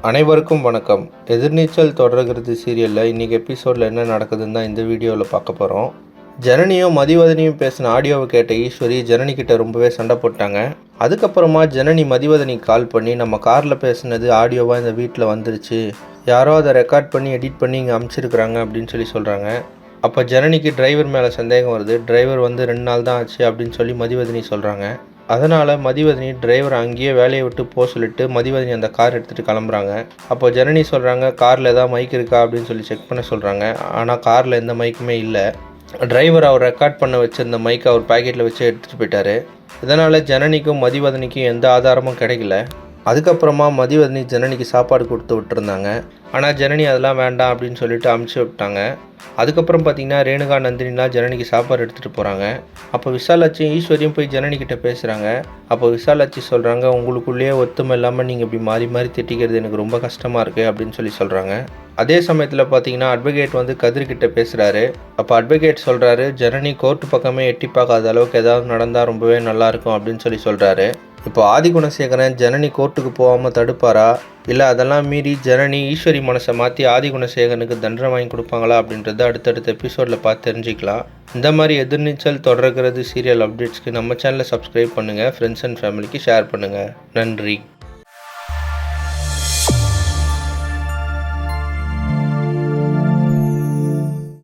அனைவருக்கும் வணக்கம். எதிர்நீச்சல் தொடர்கிறது சீரியலில் இன்றைக்கி எபிசோடில் என்ன நடக்குதுன்னு தான் இந்த வீடியோவில் பார்க்க போகிறோம். ஜனனியும் மதிவதனியும் பேசின ஆடியோவை கேட்ட ஈஸ்வரி ஜனனிக்கிட்ட ரொம்பவே சண்டை போட்டாங்க. அதுக்கப்புறமா ஜனனி மதிவதனி கால் பண்ணி நம்ம காரில் பேசினது ஆடியோவாக இந்த வீட்டில் வந்துருச்சு, யாரோ அதை ரெக்கார்ட் பண்ணி எடிட் பண்ணி இங்கே அமுச்சிருக்கிறாங்க அப்படின்னு சொல்கிறாங்க. அப்போ ஜனனிக்கு டிரைவர் மேலே சந்தேகம் வருது. டிரைவர் 2 நாள் தான் ஆச்சு அப்படின்னு சொல்லி மதிவதனி சொல்கிறாங்க. அதனால் மதிவதனி டிரைவர் அங்கேயே வேலையை விட்டு போக சொல்லிட்டு மதிவதனி அந்த கார் எடுத்துகிட்டு கிளம்புறாங்க. அப்போ ஜனனி சொல்கிறாங்க, காரில் ஏதாவது மைக் இருக்கா அப்படின்னு சொல்லி செக் பண்ண சொல்கிறாங்க. ஆனால் காரில் எந்த மைக்குமே இல்லை. டிரைவர் அவர் ரெக்கார்ட் பண்ண வச்சிருந்த மைக்கை அவர் பேக்கெட்டில் வச்சு எடுத்துகிட்டு போயிட்டார். இதனால் ஜனனிக்கும் மதிவதனிக்கும் எந்த ஆதாரமும் கிடைக்கல. அதுக்கப்புறமா மதிவதனி ஜனனிக்கு சாப்பாடு கொடுத்து விட்டுருந்தாங்க. ஆனால் ஜனனி அதெல்லாம் வேண்டாம் அப்படின்னு சொல்லிட்டு அமுச்சு விட்டாங்க. அதுக்கப்புறம் பார்த்திங்கன்னா ரேணுகா நந்தினிலாம் ஜனனிக்கு சாப்பாடு எடுத்துகிட்டு போகிறாங்க. அப்போ விசாலாட்சியும் ஈஸ்வரியும் போய் ஜனனிக்கிட்ட பேசுகிறாங்க. அப்போ விசாலாட்சி சொல்கிறாங்க, உங்களுக்குள்ளேயே ஒத்துமை இல்லாமல் நீங்கள் இப்படி மாறி மாறி திட்டிக்கிறது எனக்கு ரொம்ப கஷ்டமாக இருக்குது அப்படின்னு சொல்கிறாங்க. அதே சமயத்தில் பார்த்தீங்கன்னா அட்வொகேட் கதிர்கிட்ட பேசுகிறாரு. அப்போ அட்வொகேட் சொல்கிறாரு, ஜனனி கோர்ட்டு பக்கமே எட்டி பார்க்காத அளவுக்கு ஏதாவது நடந்தால் ரொம்பவே நல்லாயிருக்கும் அப்படின்னு சொல்கிறாரு. இப்போ ஆதிகுணசேகரன் ஜனனி கோர்ட்டுக்கு போகாமல் தடுப்பாரா, இல்லை அதெல்லாம் மீறி ஜனனி ஈஸ்வரி மனசை மாற்றி ஆதிகுணசேகரனுக்கு தண்டனை வாங்கி கொடுப்பாங்களா அப்படின்றத அடுத்தடுத்த எபிசோடில் பார்த்து தெரிஞ்சுக்கலாம். இந்த மாதிரி எதிர்நீச்சல் தொடர்கிறது சீரியல் அப்டேட்ஸ்க்கு நம்ம சேனலை சப்ஸ்கிரைப் பண்ணுங்கள், ஃப்ரெண்ட்ஸ் அண்ட் ஃபேமிலிக்கு ஷேர் பண்ணுங்கள். நன்றி.